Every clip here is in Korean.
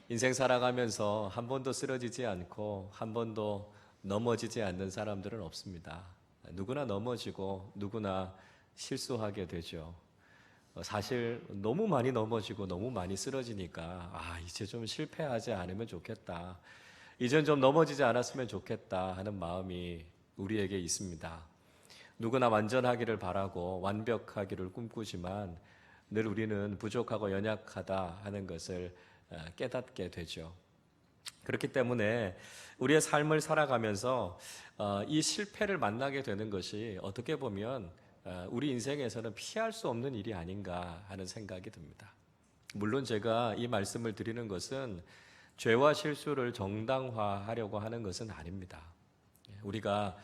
인생 살아가면서 한 번도 쓰러지지 않고 한 번도 넘어지지 않는 사람들은 없습니다. 누구나 넘어지고 누구나 실수하게 되죠. 사실 너무 많이 넘어지고 너무 많이 쓰러지니까 이제 좀 실패하지 않으면 좋겠다. 이젠 좀 넘어지지 않았으면 좋겠다 하는 마음이 우리에게 있습니다. 누구나 완전하기를 바라고 완벽하기를 꿈꾸지만 늘 우리는 부족하고 연약하다 하는 것을 깨닫게 되죠. 그렇기 때문에 우리의 삶을 살아가면서 이 실패를 만나게 되는 것이 어떻게 보면 우리 인생에서는 피할 수 없는 일이 아닌가 하는 생각이 듭니다. 물론 제가 이 말씀을 드리는 것은 죄와 실수를 정당화하려고 하는 것은 아닙니다. 우리가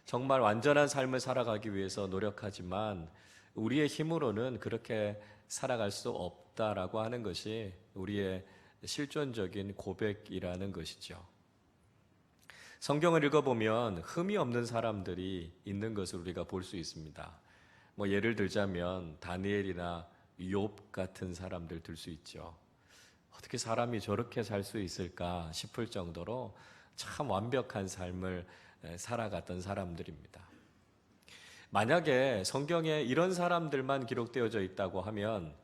정말 완전한 삶을 살아가기 위해서 노력하지만 우리의 힘으로는 그렇게 살아갈 수 없다라고 하는 것이 우리의 실존적인 고백이라는 것이죠. 성경을 읽어보면 흠이 없는 사람들이 있는 것을 우리가 볼 수 있습니다. 예를 들자면 다니엘이나 욥 같은 사람들 들 수 있죠. 어떻게 사람이 저렇게 살 수 있을까 싶을 정도로 참 완벽한 삶을 살아갔던 사람들입니다. 만약에 성경에 이런 사람들만 기록되어져 있다고 하면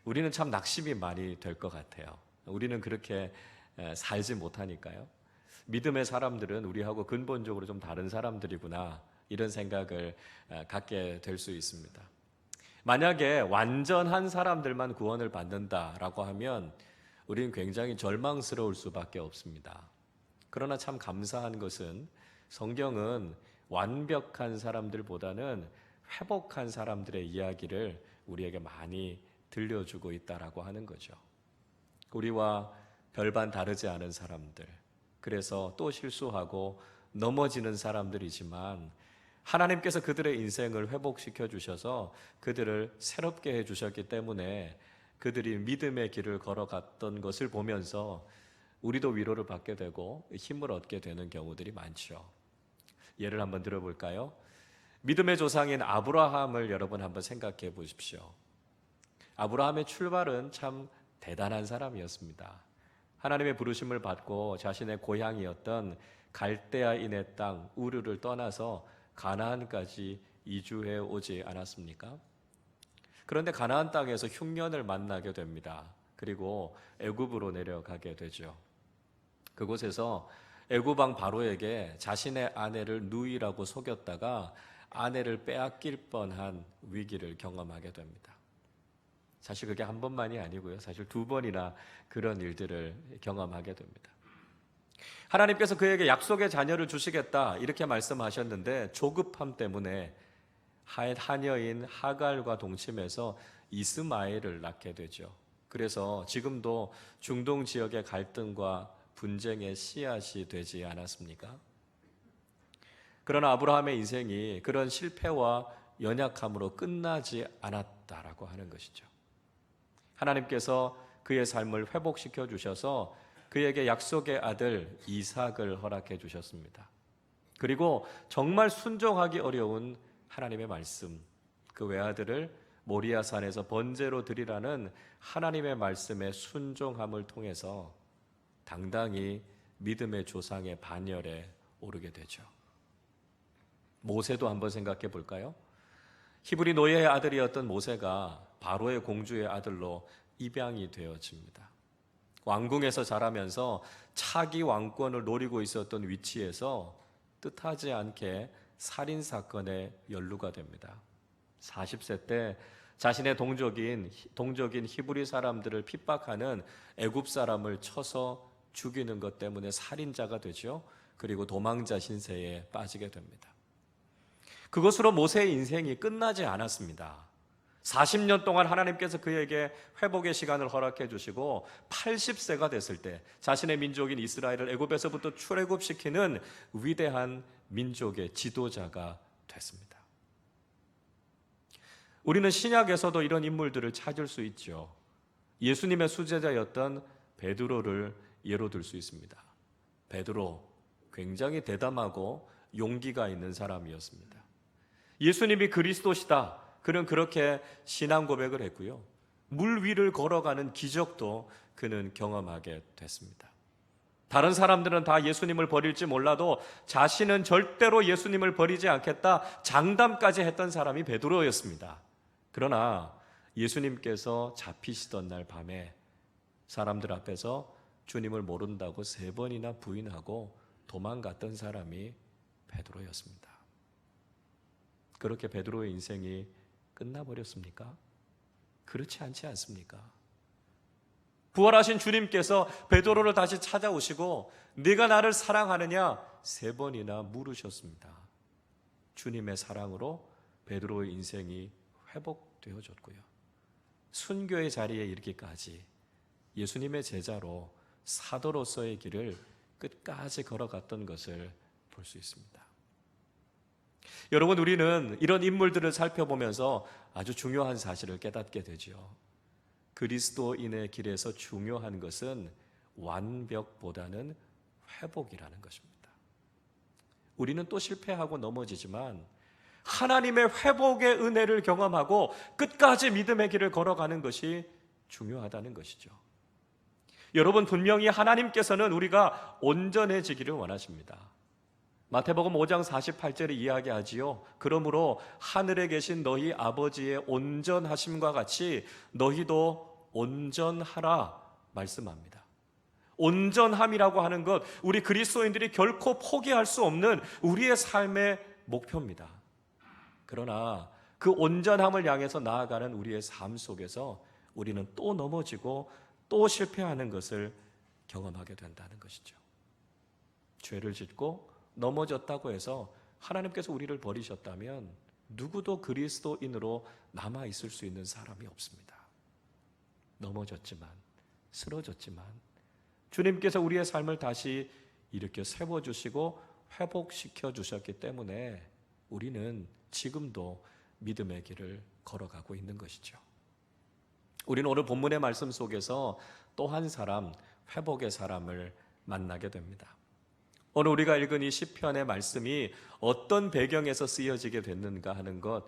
우리는 참 낙심이 많이 될 것 같아요. 우리는 그렇게 살지 못하니까요. 믿음의 사람들은 우리하고 근본적으로 좀 다른 사람들이구나 이런 생각을 갖게 될 수 있습니다. 만약에 완전한 사람들만 구원을 받는다라고 하면 우리는 굉장히 절망스러울 수밖에 없습니다. 그러나 참 감사한 것은 성경은 완벽한 사람들보다는 회복한 사람들의 이야기를 우리에게 많이 들려주고 있다라고 하는 거죠. 우리와 별반 다르지 않은 사람들, 그래서 또 실수하고 넘어지는 사람들이지만 하나님께서 그들의 인생을 회복시켜 주셔서 그들을 새롭게 해 주셨기 때문에 그들이 믿음의 길을 걸어갔던 것을 보면서 우리도 위로를 받게 되고 힘을 얻게 되는 경우들이 많죠. 예를 한번 들어볼까요? 믿음의 조상인 아브라함을 여러분 한번 생각해 보십시오. 아브라함의 출발은 참 대단한 사람이었습니다. 하나님의 부르심을 받고 자신의 고향이었던 갈대아인의 땅 우르를 떠나서 가나안까지 이주해 오지 않았습니까? 그런데 가나안 땅에서 흉년을 만나게 됩니다. 그리고 애굽으로 내려가게 되죠. 그곳에서 애굽 왕 바로에게 자신의 아내를 누이라고 속였다가 아내를 빼앗길 뻔한 위기를 경험하게 됩니다. 사실 그게 한 번만이 아니고요. 사실 두 번이나 그런 일들을 경험하게 됩니다. 하나님께서 그에게 약속의 자녀를 주시겠다 이렇게 말씀하셨는데 조급함 때문에 하녀인 하갈과 동침해서 이스마엘을 낳게 되죠. 그래서 지금도 중동 지역의 갈등과 분쟁의 씨앗이 되지 않았습니까? 그러나 아브라함의 인생이 그런 실패와 연약함으로 끝나지 않았다라고 하는 것이죠. 하나님께서 그의 삶을 회복시켜 주셔서 그에게 약속의 아들 이삭을 허락해 주셨습니다. 그리고 정말 순종하기 어려운 하나님의 말씀, 그 외아들을 모리아산에서 번제로 드리라는 하나님의 말씀에 순종함을 통해서 당당히 믿음의 조상의 반열에 오르게 되죠. 모세도 한번 생각해 볼까요? 히브리 노예의 아들이었던 모세가 바로의 공주의 아들로 입양이 되어집니다. 왕궁에서 자라면서 차기 왕권을 노리고 있었던 위치에서 뜻하지 않게 살인사건에 연루가 됩니다. 40세 때 자신의 동족인 히브리 사람들을 핍박하는 애굽 사람을 쳐서 죽이는 것 때문에 살인자가 되죠. 그리고 도망자 신세에 빠지게 됩니다. 그것으로 모세의 인생이 끝나지 않았습니다. 40년 동안 하나님께서 그에게 회복의 시간을 허락해 주시고 80세가 됐을 때 자신의 민족인 이스라엘을 애굽에서부터 출애굽시키는 위대한 민족의 지도자가 됐습니다. 우리는 신약에서도 이런 인물들을 찾을 수 있죠. 예수님의 수제자였던 베드로를 예로 들 수 있습니다. 베드로 굉장히 대담하고 용기가 있는 사람이었습니다. 예수님이 그리스도시다. 그는 그렇게 신앙 고백을 했고요. 물 위를 걸어가는 기적도 그는 경험하게 됐습니다. 다른 사람들은 다 예수님을 버릴지 몰라도 자신은 절대로 예수님을 버리지 않겠다 장담까지 했던 사람이 베드로였습니다. 그러나 예수님께서 잡히시던 날 밤에 사람들 앞에서 주님을 모른다고 3번이나 부인하고 도망갔던 사람이 베드로였습니다. 그렇게 베드로의 인생이 끝나버렸습니까? 그렇지 않지 않습니까? 부활하신 주님께서 베드로를 다시 찾아오시고 네가 나를 사랑하느냐 3번이나 물으셨습니다. 주님의 사랑으로 베드로의 인생이 회복되어졌고요. 순교의 자리에 이르기까지 예수님의 제자로 사도로서의 길을 끝까지 걸어갔던 것을 볼 수 있습니다. 여러분, 우리는 이런 인물들을 살펴보면서 아주 중요한 사실을 깨닫게 되죠. 그리스도인의 길에서 중요한 것은 완벽보다는 회복이라는 것입니다. 우리는 또 실패하고 넘어지지만 하나님의 회복의 은혜를 경험하고 끝까지 믿음의 길을 걸어가는 것이 중요하다는 것이죠. 여러분, 분명히 하나님께서는 우리가 온전해지기를 원하십니다. 마태복음 5장 48절에 이야기하지요. 그러므로 하늘에 계신 너희 아버지의 온전하심과 같이 너희도 온전하라 말씀합니다. 온전함이라고 하는 것, 우리 그리스도인들이 결코 포기할 수 없는 우리의 삶의 목표입니다. 그러나 그 온전함을 향해서 나아가는 우리의 삶 속에서 우리는 또 넘어지고 또 실패하는 것을 경험하게 된다는 것이죠. 죄를 짓고 넘어졌다고 해서 하나님께서 우리를 버리셨다면 누구도 그리스도인으로 남아있을 수 있는 사람이 없습니다. 넘어졌지만, 쓰러졌지만 주님께서 우리의 삶을 다시 일으켜 세워주시고 회복시켜 주셨기 때문에 우리는 지금도 믿음의 길을 걸어가고 있는 것이죠. 우리는 오늘 본문의 말씀 속에서 또 한 사람, 회복의 사람을 만나게 됩니다. 오늘 우리가 읽은 이 시편의 말씀이 어떤 배경에서 쓰여지게 됐는가 하는 것,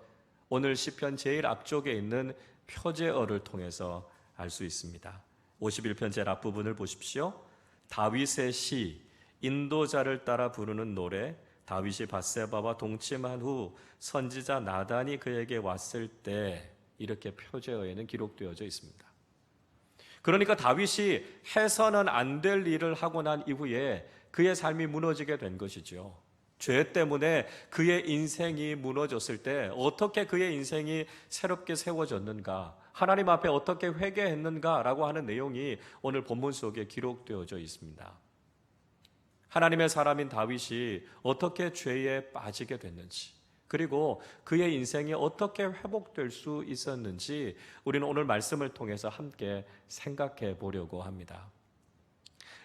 오늘 시편 제일 앞쪽에 있는 표제어를 통해서 알 수 있습니다. 51편 제일 앞부분을 보십시오. 다윗의 시, 인도자를 따라 부르는 노래, 다윗이 밧세바와 동침한 후 선지자 나단이 그에게 왔을 때, 이렇게 표제어에는 기록되어져 있습니다. 그러니까 다윗이 해서는 안 될 일을 하고 난 이후에 그의 삶이 무너지게 된 것이죠. 죄 때문에 그의 인생이 무너졌을 때 어떻게 그의 인생이 새롭게 세워졌는가, 하나님 앞에 어떻게 회개했는가라고 하는 내용이 오늘 본문 속에 기록되어져 있습니다. 하나님의 사람인 다윗이 어떻게 죄에 빠지게 됐는지, 그리고 그의 인생이 어떻게 회복될 수 있었는지 우리는 오늘 말씀을 통해서 함께 생각해 보려고 합니다.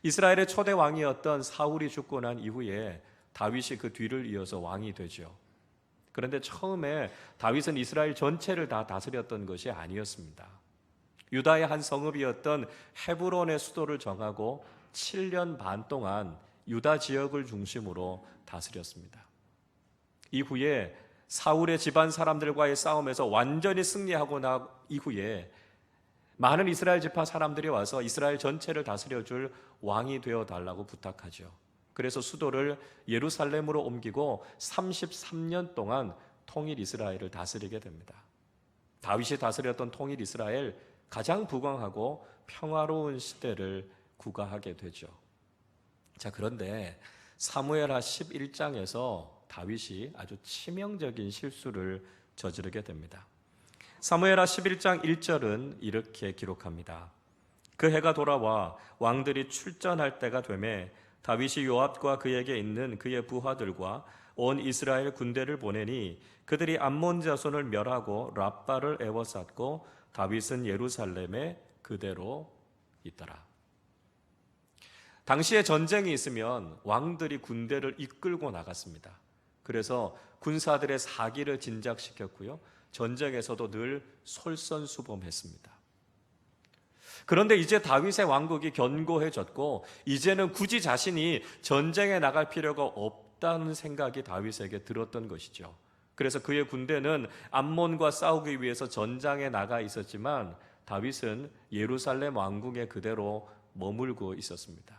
이스라엘의 초대 왕이었던 사울이 죽고 난 이후에 다윗이 그 뒤를 이어서 왕이 되죠. 그런데 처음에 다윗은 이스라엘 전체를 다 다스렸던 것이 아니었습니다. 유다의 한 성읍이었던 헤브론의 수도를 정하고 7년 반 동안 유다 지역을 중심으로 다스렸습니다. 이후에 사울의 집안 사람들과의 싸움에서 완전히 승리하고 난 이후에 많은 이스라엘 지파 사람들이 와서 이스라엘 전체를 다스려줄 왕이 되어달라고 부탁하죠. 그래서 수도를 예루살렘으로 옮기고 33년 동안 통일 이스라엘을 다스리게 됩니다. 다윗이 다스렸던 통일 이스라엘, 가장 부강하고 평화로운 시대를 구가하게 되죠. 자, 그런데 사무엘하 11장에서 다윗이 아주 치명적인 실수를 저지르게 됩니다. 사무엘하 11장 1절은 이렇게 기록합니다. 그 해가 돌아와 왕들이 출전할 때가 되매 다윗이 요압과 그에게 있는 그의 부하들과 온 이스라엘 군대를 보내니 그들이 암몬 자손을 멸하고 랍바를 에워쌌고 다윗은 예루살렘에 그대로 있더라. 당시에 전쟁이 있으면 왕들이 군대를 이끌고 나갔습니다. 그래서 군사들의 사기를 진작시켰고요, 전쟁에서도 늘 솔선수범했습니다. 그런데 이제 다윗의 왕국이 견고해졌고 이제는 굳이 자신이 전쟁에 나갈 필요가 없다는 생각이 다윗에게 들었던 것이죠. 그래서 그의 군대는 암몬과 싸우기 위해서 전장에 나가 있었지만 다윗은 예루살렘 왕궁에 그대로 머물고 있었습니다.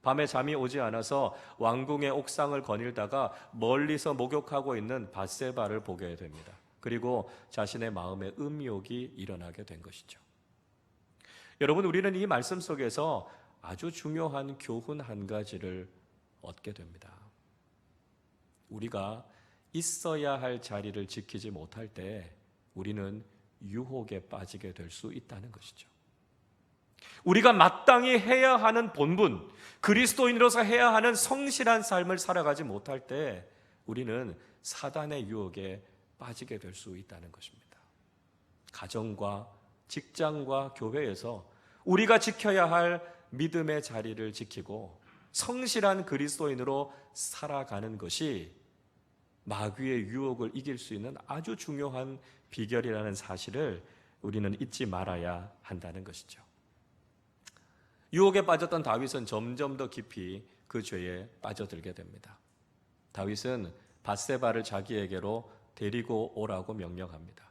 밤에 잠이 오지 않아서 왕궁의 옥상을 거닐다가 멀리서 목욕하고 있는 밧세바를 보게 됩니다. 그리고 자신의 마음에 음욕이 일어나게 된 것이죠. 여러분, 우리는 이 말씀 속에서 아주 중요한 교훈 한 가지를 얻게 됩니다. 우리가 있어야 할 자리를 지키지 못할 때 우리는 유혹에 빠지게 될 수 있다는 것이죠. 우리가 마땅히 해야 하는 본분, 그리스도인으로서 해야 하는 성실한 삶을 살아가지 못할 때 우리는 사단의 유혹에 빠지게 될 수 있다는 것입니다. 가정과 직장과 교회에서 우리가 지켜야 할 믿음의 자리를 지키고 성실한 그리스도인으로 살아가는 것이 마귀의 유혹을 이길 수 있는 아주 중요한 비결이라는 사실을 우리는 잊지 말아야 한다는 것이죠. 유혹에 빠졌던 다윗은 점점 더 깊이 그 죄에 빠져들게 됩니다. 다윗은 밧세바를 자기에게로 데리고 오라고 명령합니다.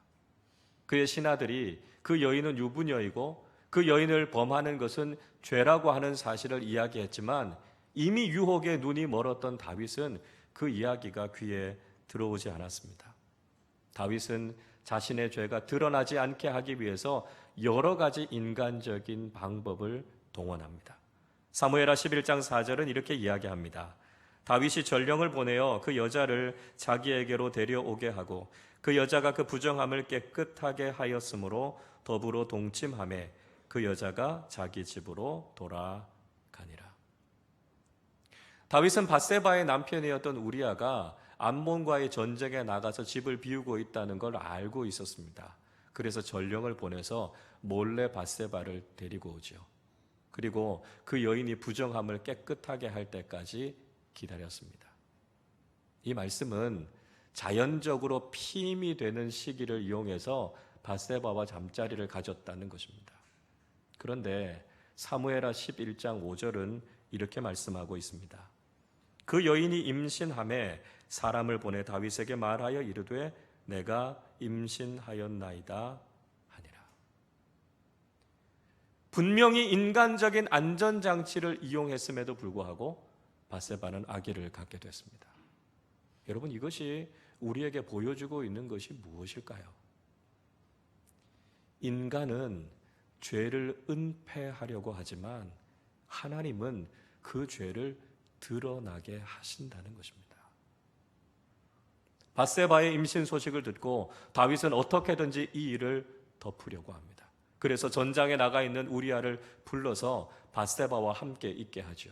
그의 신하들이 그 여인은 유부녀이고 그 여인을 범하는 것은 죄라고 하는 사실을 이야기했지만 이미 유혹에 눈이 멀었던 다윗은 그 이야기가 귀에 들어오지 않았습니다. 다윗은 자신의 죄가 드러나지 않게 하기 위해서 여러 가지 인간적인 방법을 동원합니다. 사무엘하 11장 4절은 이렇게 이야기합니다. 다윗이 전령을 보내어 그 여자를 자기에게로 데려오게 하고 그 여자가 그 부정함을 깨끗하게 하였으므로 더불어 동침하매 그 여자가 자기 집으로 돌아가니라. 다윗은 밧세바의 남편이었던 우리아가 암몬과의 전쟁에 나가서 집을 비우고 있다는 걸 알고 있었습니다. 그래서 전령을 보내서 몰래 밧세바를 데리고 오죠. 그리고 그 여인이 부정함을 깨끗하게 할 때까지 기다렸습니다. 이 말씀은 자연적으로 피임이 되는 시기를 이용해서 밧세바와 잠자리를 가졌다는 것입니다. 그런데 사무엘하 11장 5절은 이렇게 말씀하고 있습니다. 그 여인이 임신함에 사람을 보내 다윗에게 말하여 이르되 내가 임신하였나이다 하니라. 분명히 인간적인 안전장치를 이용했음에도 불구하고 밧세바는 아기를 갖게 됐습니다. 여러분, 이것이 우리에게 보여주고 있는 것이 무엇일까요? 인간은 죄를 은폐하려고 하지만 하나님은 그 죄를 드러나게 하신다는 것입니다. 밧세바의 임신 소식을 듣고 다윗은 어떻게든지 이 일을 덮으려고 합니다. 그래서 전장에 나가 있는 우리아를 불러서 밧세바와 함께 있게 하죠.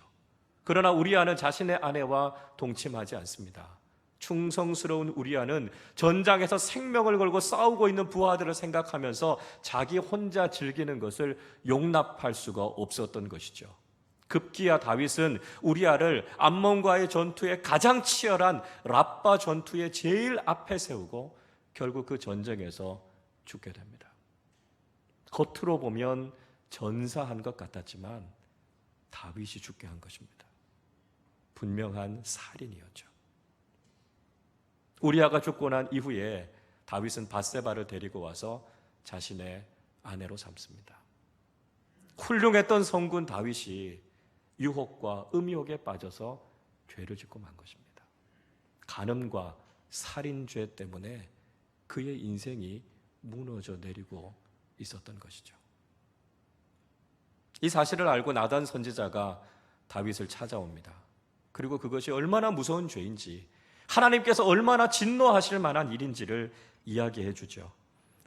그러나 우리아는 자신의 아내와 동침하지 않습니다. 충성스러운 우리아는 전장에서 생명을 걸고 싸우고 있는 부하들을 생각하면서 자기 혼자 즐기는 것을 용납할 수가 없었던 것이죠. 급기야 다윗은 우리아를 암몬과의 전투에 가장 치열한 랍바 전투의 제일 앞에 세우고 결국 그 전쟁에서 죽게 됩니다. 겉으로 보면 전사한 것 같았지만 다윗이 죽게 한 것입니다. 분명한 살인이었죠. 우리아가 죽고 난 이후에 다윗은 밧세바를 데리고 와서 자신의 아내로 삼습니다. 훌륭했던 성군 다윗이 유혹과 음욕에 빠져서 죄를 짓고 만 것입니다. 간음과 살인죄 때문에 그의 인생이 무너져 내리고 있었던 것이죠. 이 사실을 알고 나단 선지자가 다윗을 찾아옵니다. 그리고 그것이 얼마나 무서운 죄인지, 하나님께서 얼마나 진노하실 만한 일인지를 이야기해 주죠.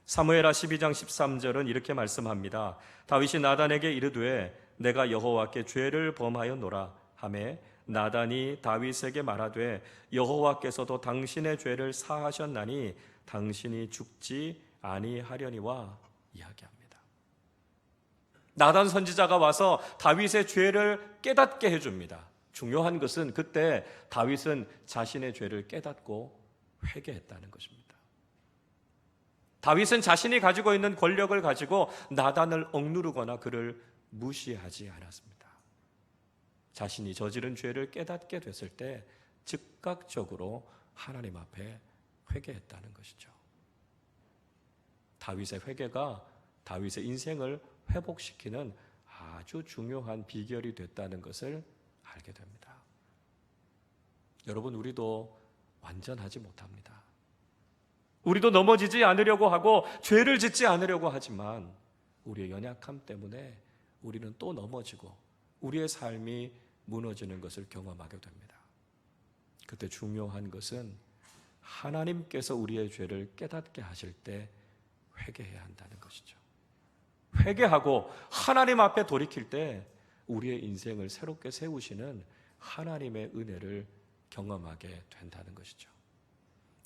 사무엘하 12장 13절은 이렇게 말씀합니다. 다윗이 나단에게 이르되 내가 여호와께 죄를 범하였노라 하매 나단이 다윗에게 말하되 여호와께서도 당신의 죄를 사하셨나니 당신이 죽지 아니하려니와 이야기합니다. 나단 선지자가 와서 다윗의 죄를 깨닫게 해줍니다. 중요한 것은 그때 다윗은 자신의 죄를 깨닫고 회개했다는 것입니다. 다윗은 자신이 가지고 있는 권력을 가지고 나단을 억누르거나 그를 무시하지 않았습니다. 자신이 저지른 죄를 깨닫게 됐을 때 즉각적으로 하나님 앞에 회개했다는 것이죠. 다윗의 회개가 다윗의 인생을 회복시키는 아주 중요한 비결이 됐다는 것을 알게 됩니다. 여러분, 우리도 완전하지 못합니다. 우리도 넘어지지 않으려고 하고 죄를 짓지 않으려고 하지만 우리의 연약함 때문에 우리는 또 넘어지고 우리의 삶이 무너지는 것을 경험하게 됩니다. 그때 중요한 것은 하나님께서 우리의 죄를 깨닫게 하실 때 회개해야 한다는 것이죠. 회개하고 하나님 앞에 돌이킬 때 우리의 인생을 새롭게 세우시는 하나님의 은혜를 경험하게 된다는 것이죠.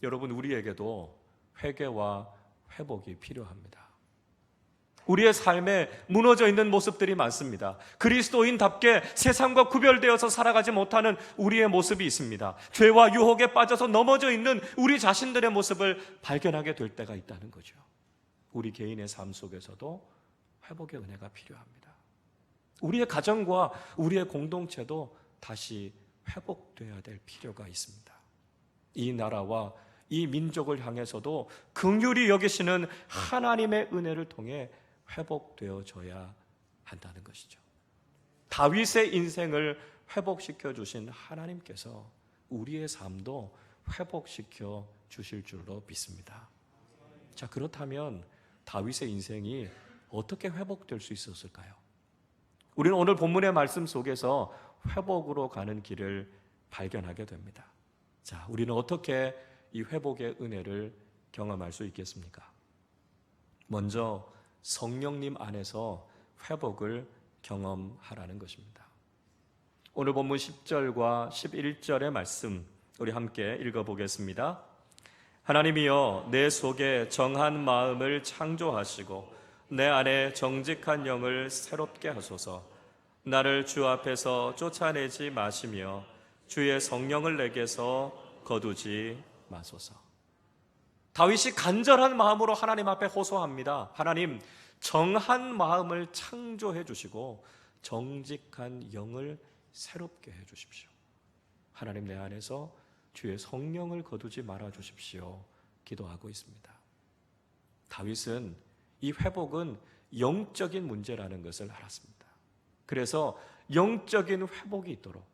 여러분, 우리에게도 회개와 회복이 필요합니다. 우리의 삶에 무너져 있는 모습들이 많습니다. 그리스도인답게 세상과 구별되어서 살아가지 못하는 우리의 모습이 있습니다. 죄와 유혹에 빠져서 넘어져 있는 우리 자신들의 모습을 발견하게 될 때가 있다는 거죠. 우리 개인의 삶 속에서도 회복의 은혜가 필요합니다. 우리의 가정과 우리의 공동체도 다시 회복되어야 될 필요가 있습니다. 이 나라와 이 민족을 향해서도 긍휼히 여기시는 하나님의 은혜를 통해 회복되어져야 한다는 것이죠. 다윗의 인생을 회복시켜 주신 하나님께서 우리의 삶도 회복시켜 주실 줄로 믿습니다. 자, 그렇다면 다윗의 인생이 어떻게 회복될 수 있었을까요? 우리는 오늘 본문의 말씀 속에서 회복으로 가는 길을 발견하게 됩니다. 자, 우리는 어떻게 이 회복의 은혜를 경험할 수 있겠습니까? 먼저 성령님 안에서 회복을 경험하라는 것입니다. 오늘 본문 10절과 11절의 말씀 우리 함께 읽어보겠습니다. 하나님이여, 내 속에 정한 마음을 창조하시고 내 안에 정직한 영을 새롭게 하소서. 나를 주 앞에서 쫓아내지 마시며 주의 성령을 내게서 거두지 마소서. 다윗이 간절한 마음으로 하나님 앞에 호소합니다. 하나님, 정한 마음을 창조해 주시고 정직한 영을 새롭게 해 주십시오. 하나님, 내 안에서 주의 성령을 거두지 말아 주십시오. 기도하고 있습니다. 다윗은 이 회복은 영적인 문제라는 것을 알았습니다. 그래서 영적인 회복이 있도록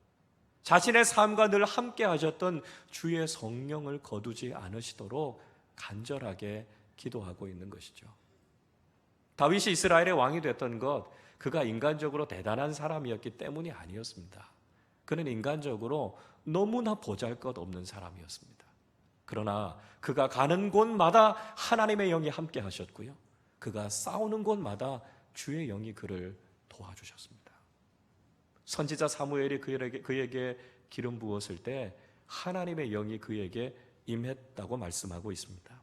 자신의 삶과 늘 함께 하셨던 주의 성령을 거두지 않으시도록 간절하게 기도하고 있는 것이죠. 다윗이 이스라엘의 왕이 됐던 것, 그가 인간적으로 대단한 사람이었기 때문이 아니었습니다. 그는 인간적으로 너무나 보잘것없는 사람이었습니다. 그러나 그가 가는 곳마다 하나님의 영이 함께 하셨고요, 그가 싸우는 곳마다 주의 영이 그를 도와주셨습니다. 선지자 사무엘이 그에게 기름 부었을 때 하나님의 영이 그에게 임했다고 말씀하고 있습니다.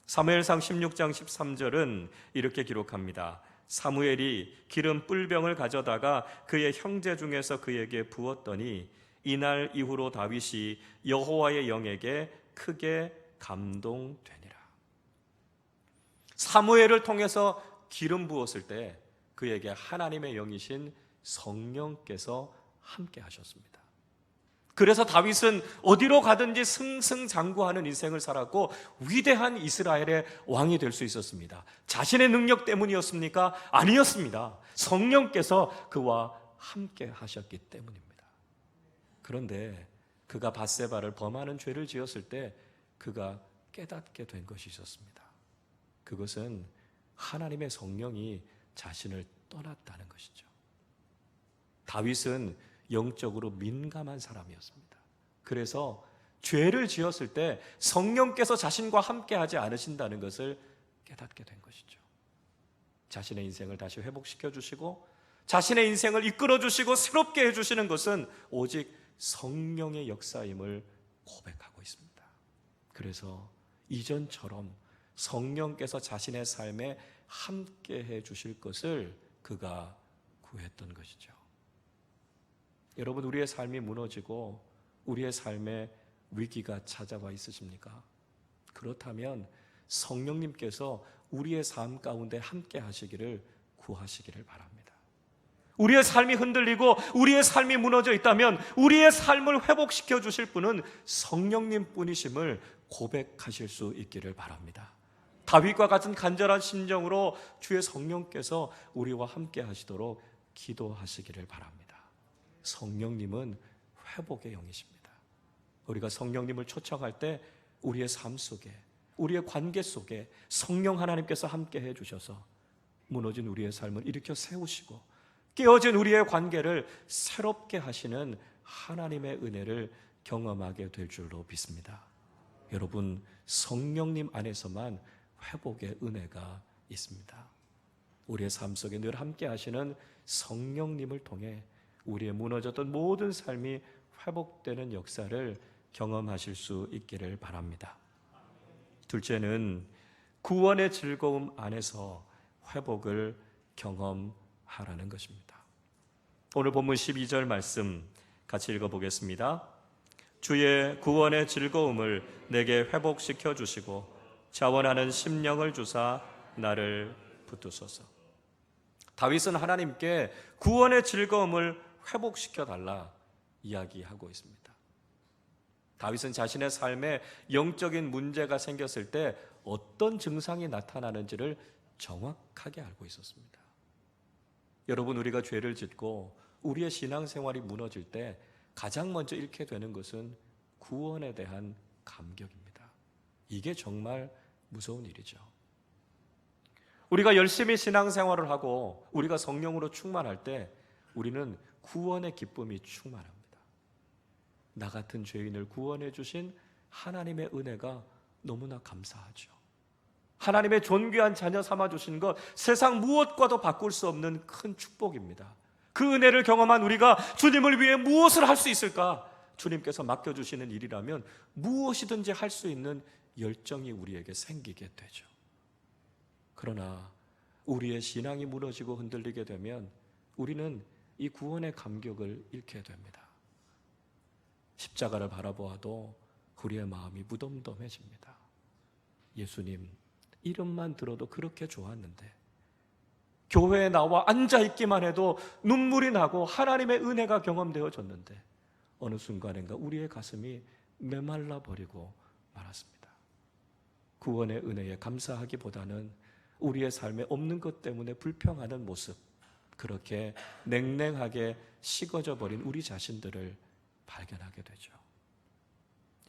사무엘상 16장 13절은 이렇게 기록합니다. 사무엘이 기름 뿔병을 가져다가 그의 형제 중에서 그에게 부었더니 이날 이후로 다윗이 여호와의 영에게 크게 감동되니라. 사무엘을 통해서 기름 부었을 때 그에게 하나님의 영이신 성령께서 함께 하셨습니다. 그래서 다윗은 어디로 가든지 승승장구하는 인생을 살았고 위대한 이스라엘의 왕이 될 수 있었습니다. 자신의 능력 때문이었습니까? 아니었습니다. 성령께서 그와 함께 하셨기 때문입니다. 그런데 그가 밧세바를 범하는 죄를 지었을 때 그가 깨닫게 된 것이 있었습니다. 그것은 하나님의 성령이 자신을 떠났다는 것이죠. 다윗은 영적으로 민감한 사람이었습니다. 그래서 죄를 지었을 때 성령께서 자신과 함께 하지 않으신다는 것을 깨닫게 된 것이죠. 자신의 인생을 다시 회복시켜 주시고 자신의 인생을 이끌어 주시고 새롭게 해주시는 것은 오직 성령의 역사임을 고백하고 있습니다. 그래서 이전처럼 성령께서 자신의 삶에 함께 해주실 것을 그가 구했던 것이죠. 여러분, 우리의 삶이 무너지고 우리의 삶에 위기가 찾아와 있으십니까? 그렇다면 성령님께서 우리의 삶 가운데 함께 하시기를 구하시기를 바랍니다. 우리의 삶이 흔들리고 우리의 삶이 무너져 있다면 우리의 삶을 회복시켜 주실 분은 성령님 뿐이심을 고백하실 수 있기를 바랍니다. 다윗과 같은 간절한 심정으로 주의 성령께서 우리와 함께 하시도록 기도하시기를 바랍니다. 성령님은 회복의 영이십니다. 우리가 성령님을 초청할 때 우리의 삶 속에, 우리의 관계 속에 성령 하나님께서 함께 해주셔서 무너진 우리의 삶을 일으켜 세우시고 깨어진 우리의 관계를 새롭게 하시는 하나님의 은혜를 경험하게 될 줄로 믿습니다. 여러분, 성령님 안에서만 회복의 은혜가 있습니다. 우리의 삶 속에 늘 함께 하시는 성령님을 통해 우리의 무너졌던 모든 삶이 회복되는 역사를 경험하실 수 있기를 바랍니다. 둘째는 구원의 즐거움 안에서 회복을 경험하라는 것입니다. 오늘 본문 12절 말씀 같이 읽어보겠습니다. 주의 구원의 즐거움을 내게 회복시켜 주시고 자원하는 심령을 주사 나를 붙드소서. 다윗은 하나님께 구원의 즐거움을 회복시켜 달라 이야기하고 있습니다. 다윗은 자신의 삶에 영적인 문제가 생겼을 때 어떤 증상이 나타나는지를 정확하게 알고 있었습니다. 여러분, 우리가 죄를 짓고 우리의 신앙생활이 무너질 때 가장 먼저 잃게 되는 것은 구원에 대한 감격입니다. 이게 정말 무서운 일이죠. 우리가 열심히 신앙생활을 하고 우리가 성령으로 충만할 때 우리는 구원의 기쁨이 충만합니다. 나 같은 죄인을 구원해 주신 하나님의 은혜가 너무나 감사하죠. 하나님의 존귀한 자녀 삼아 주신 것, 세상 무엇과도 바꿀 수 없는 큰 축복입니다. 그 은혜를 경험한 우리가 주님을 위해 무엇을 할 수 있을까? 주님께서 맡겨주시는 일이라면 무엇이든지 할 수 있는 열정이 우리에게 생기게 되죠. 그러나 우리의 신앙이 무너지고 흔들리게 되면 우리는 이 구원의 감격을 잃게 됩니다. 십자가를 바라보아도 우리의 마음이 무덤덤해집니다. 예수님 이름만 들어도 그렇게 좋았는데, 교회에 나와 앉아있기만 해도 눈물이 나고 하나님의 은혜가 경험되어졌는데 어느 순간인가 우리의 가슴이 메말라 버리고 말았습니다. 구원의 은혜에 감사하기보다는 우리의 삶에 없는 것 때문에 불평하는 모습, 그렇게 냉랭하게 식어져 버린 우리 자신들을 발견하게 되죠.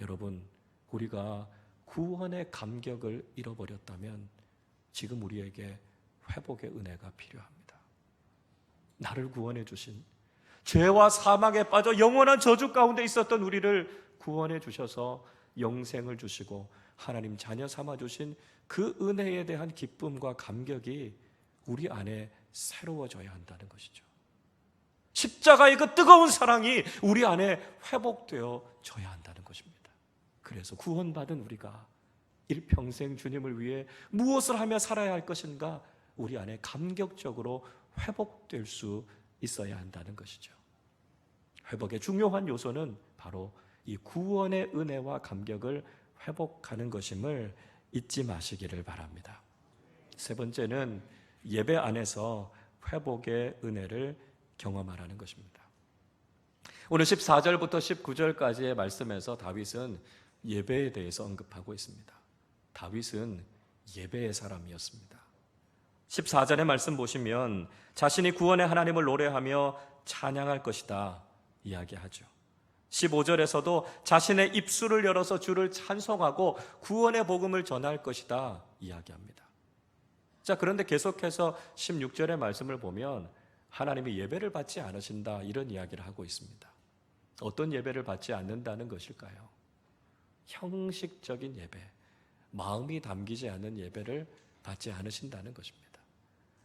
여러분, 우리가 구원의 감격을 잃어버렸다면 지금 우리에게 회복의 은혜가 필요합니다. 나를 구원해 주신, 죄와 사망에 빠져 영원한 저주 가운데 있었던 우리를 구원해 주셔서 영생을 주시고 하나님 자녀 삼아 주신 그 은혜에 대한 기쁨과 감격이 우리 안에 새로워져야 한다는 것이죠. 십자가의 그 뜨거운 사랑이 우리 안에 회복되어져야 한다는 것입니다. 그래서 구원받은 우리가 일평생 주님을 위해 무엇을 하며 살아야 할 것인가, 우리 안에 감격적으로 회복될 수 있어야 한다는 것이죠. 회복의 중요한 요소는 바로 이 구원의 은혜와 감격을 회복하는 것임을 잊지 마시기를 바랍니다. 세 번째는 예배 안에서 회복의 은혜를 경험하라는 것입니다. 오늘 14절부터 19절까지의 말씀에서 다윗은 예배에 대해서 언급하고 있습니다. 다윗은 예배의 사람이었습니다. 14절의 말씀 보시면 자신이 구원의 하나님을 노래하며 찬양할 것이다 이야기하죠. 15절에서도 자신의 입술을 열어서 주를 찬송하고 구원의 복음을 전할 것이다 이야기합니다. 자, 그런데 계속해서 16절의 말씀을 보면 하나님이 예배를 받지 않으신다 이런 이야기를 하고 있습니다. 어떤 예배를 받지 않는다는 것일까요? 형식적인 예배, 마음이 담기지 않는 예배를 받지 않으신다는 것입니다.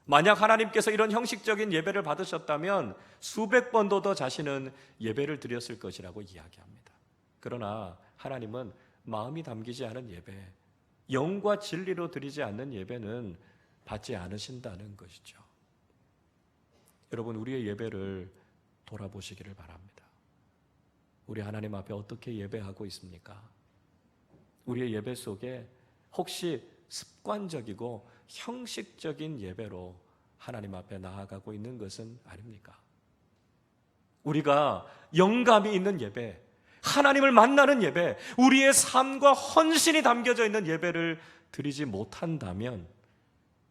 만약 하나님께서 이런 형식적인 예배를 받으셨다면 수백 번도 더 자신은 예배를 드렸을 것이라고 이야기합니다. 그러나 하나님은 마음이 담기지 않은 예배, 영과 진리로 드리지 않는 예배는 받지 않으신다는 것이죠. 여러분, 우리의 예배를 돌아보시기를 바랍니다. 우리 하나님 앞에 어떻게 예배하고 있습니까? 우리의 예배 속에 혹시 습관적이고 형식적인 예배로 하나님 앞에 나아가고 있는 것은 아닙니까? 우리가 영감이 있는 예배, 하나님을 만나는 예배, 우리의 삶과 헌신이 담겨져 있는 예배를 드리지 못한다면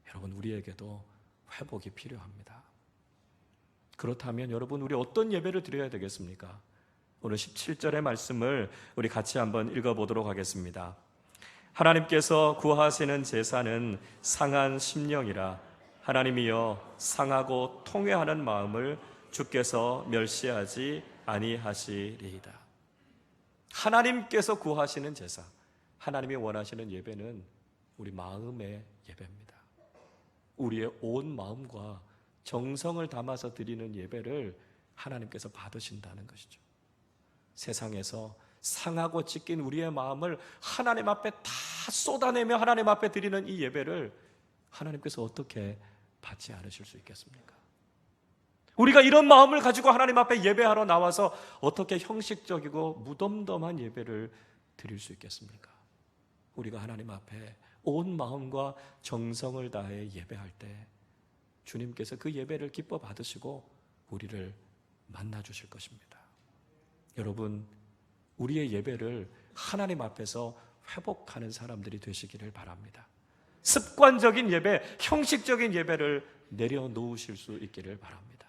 여러분, 우리에게도 회복이 필요합니다. 그렇다면 여러분, 우리 어떤 예배를 드려야 되겠습니까? 오늘 17절의 말씀을 우리 같이 한번 읽어보도록 하겠습니다. 하나님께서 구하시는 제사는 상한 심령이라. 하나님이여, 상하고 통회하는 마음을 주께서 멸시하지 아니하시리이다. 하나님께서 구하시는 제사, 하나님이 원하시는 예배는 우리 마음의 예배입니다. 우리의 온 마음과 정성을 담아서 드리는 예배를 하나님께서 받으신다는 것이죠. 세상에서 상하고 찢긴 우리의 마음을 하나님 앞에 다 쏟아내며 하나님 앞에 드리는 이 예배를 하나님께서 어떻게 받지 않으실 수 있겠습니까? 우리가 이런 마음을 가지고 하나님 앞에 예배하러 나와서 어떻게 형식적이고 무덤덤한 예배를 드릴 수 있겠습니까? 우리가 하나님 앞에 온 마음과 정성을 다해 예배할 때 주님께서 그 예배를 기뻐 받으시고 우리를 만나 주실 것입니다. 여러분, 우리의 예배를 하나님 앞에서 회복하는 사람들이 되시기를 바랍니다. 습관적인 예배, 형식적인 예배를 내려놓으실 수 있기를 바랍니다.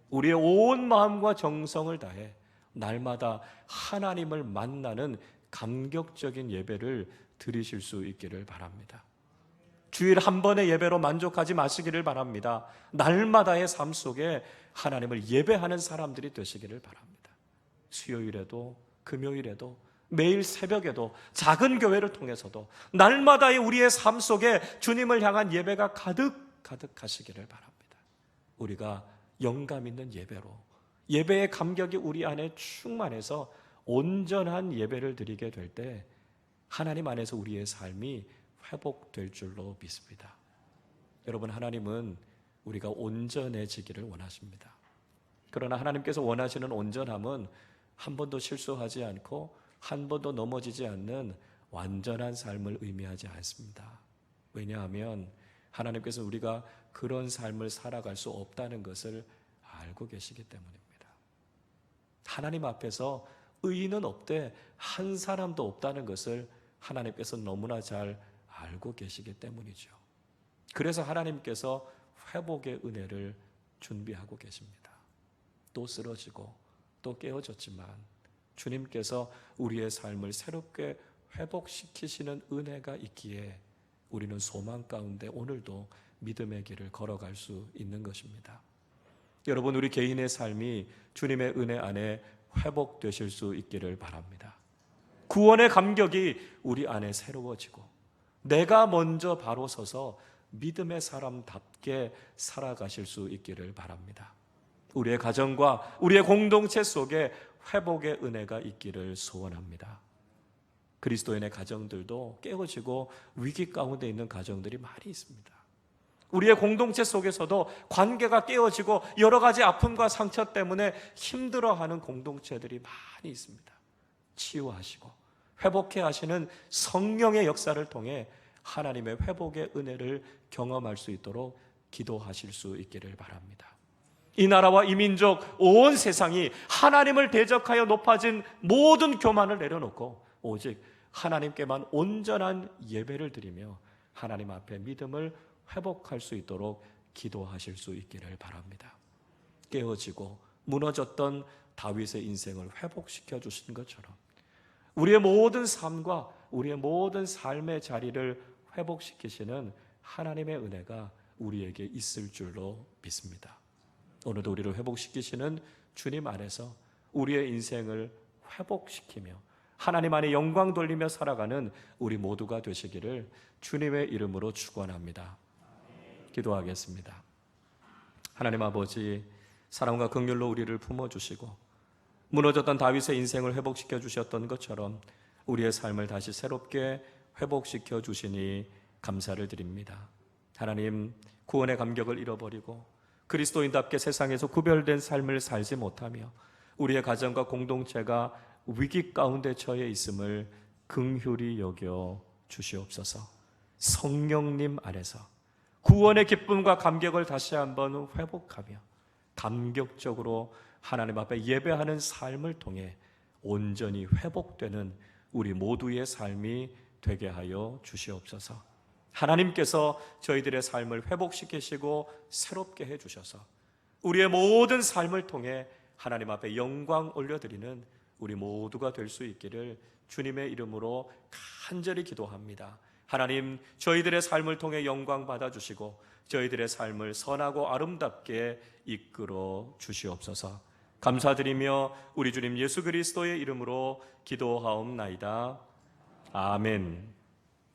우리의 온 마음과 정성을 다해 날마다 하나님을 만나는 감격적인 예배를 드리실 수 있기를 바랍니다. 주일 한 번의 예배로 만족하지 마시기를 바랍니다. 날마다의 삶 속에 하나님을 예배하는 사람들이 되시기를 바랍니다. 수요일에도 금요일에도 매일 새벽에도 작은 교회를 통해서도 날마다의 우리의 삶 속에 주님을 향한 예배가 가득하시기를 바랍니다. 우리가 영감 있는 예배로, 예배의 감격이 우리 안에 충만해서 온전한 예배를 드리게 될 때 하나님 안에서 우리의 삶이 회복될 줄로 믿습니다. 여러분, 하나님은 우리가 온전해지기를 원하십니다. 그러나 하나님께서 원하시는 온전함은 한 번도 실수하지 않고 한 번도 넘어지지 않는 완전한 삶을 의미하지 않습니다. 왜냐하면 하나님께서 우리가 그런 삶을 살아갈 수 없다는 것을 알고 계시기 때문입니다. 하나님 앞에서 의인은 없되 한 사람도 없다는 것을 하나님께서 너무나 잘 알고 계시기 때문이죠. 그래서 하나님께서 회복의 은혜를 준비하고 계십니다. 또 쓰러지고 또 깨어졌지만 주님께서 우리의 삶을 새롭게 회복시키시는 은혜가 있기에 우리는 소망 가운데 오늘도 믿음의 길을 걸어갈 수 있는 것입니다. 여러분, 우리 개인의 삶이 주님의 은혜 안에 회복되실 수 있기를 바랍니다. 구원의 감격이 우리 안에 새로워지고 내가 먼저 바로 서서 믿음의 사람답게 살아가실 수 있기를 바랍니다. 우리의 가정과 우리의 공동체 속에 회복의 은혜가 있기를 소원합니다. 그리스도인의 가정들도 깨어지고 위기 가운데 있는 가정들이 많이 있습니다. 우리의 공동체 속에서도 관계가 깨어지고 여러 가지 아픔과 상처 때문에 힘들어하는 공동체들이 많이 있습니다. 치유하시고 회복해 하시는 성령의 역사를 통해 하나님의 회복의 은혜를 경험할 수 있도록 기도하실 수 있기를 바랍니다. 이 나라와 이 민족, 온 세상이 하나님을 대적하여 높아진 모든 교만을 내려놓고 오직 하나님께만 온전한 예배를 드리며 하나님 앞에 믿음을 회복할 수 있도록 기도하실 수 있기를 바랍니다. 깨어지고 무너졌던 다윗의 인생을 회복시켜 주신 것처럼 우리의 모든 삶과 우리의 모든 삶의 자리를 회복시키시는 하나님의 은혜가 우리에게 있을 줄로 믿습니다. 오늘도 우리를 회복시키시는 주님 안에서 우리의 인생을 회복시키며 하나님 안에 영광 돌리며 살아가는 우리 모두가 되시기를 주님의 이름으로 축원합니다. 기도하겠습니다. 하나님 아버지, 사랑과 긍휼로 우리를 품어주시고 무너졌던 다윗의 인생을 회복시켜 주셨던 것처럼 우리의 삶을 다시 새롭게 회복시켜 주시니 감사를 드립니다. 하나님, 구원의 감격을 잃어버리고 그리스도인답게 세상에서 구별된 삶을 살지 못하며 우리의 가정과 공동체가 위기 가운데 처해 있음을 긍휼히 여겨 주시옵소서. 성령님 안에서 구원의 기쁨과 감격을 다시 한번 회복하며 감격적으로 하나님 앞에 예배하는 삶을 통해 온전히 회복되는 우리 모두의 삶이 되게 하여 주시옵소서. 하나님께서 저희들의 삶을 회복시키시고 새롭게 해주셔서 우리의 모든 삶을 통해 하나님 앞에 영광 올려드리는 우리 모두가 될 수 있기를 주님의 이름으로 간절히 기도합니다. 하나님, 저희들의 삶을 통해 영광 받아주시고 저희들의 삶을 선하고 아름답게 이끌어 주시옵소서. 감사드리며 우리 주님 예수 그리스도의 이름으로 기도하옵나이다. 아멘.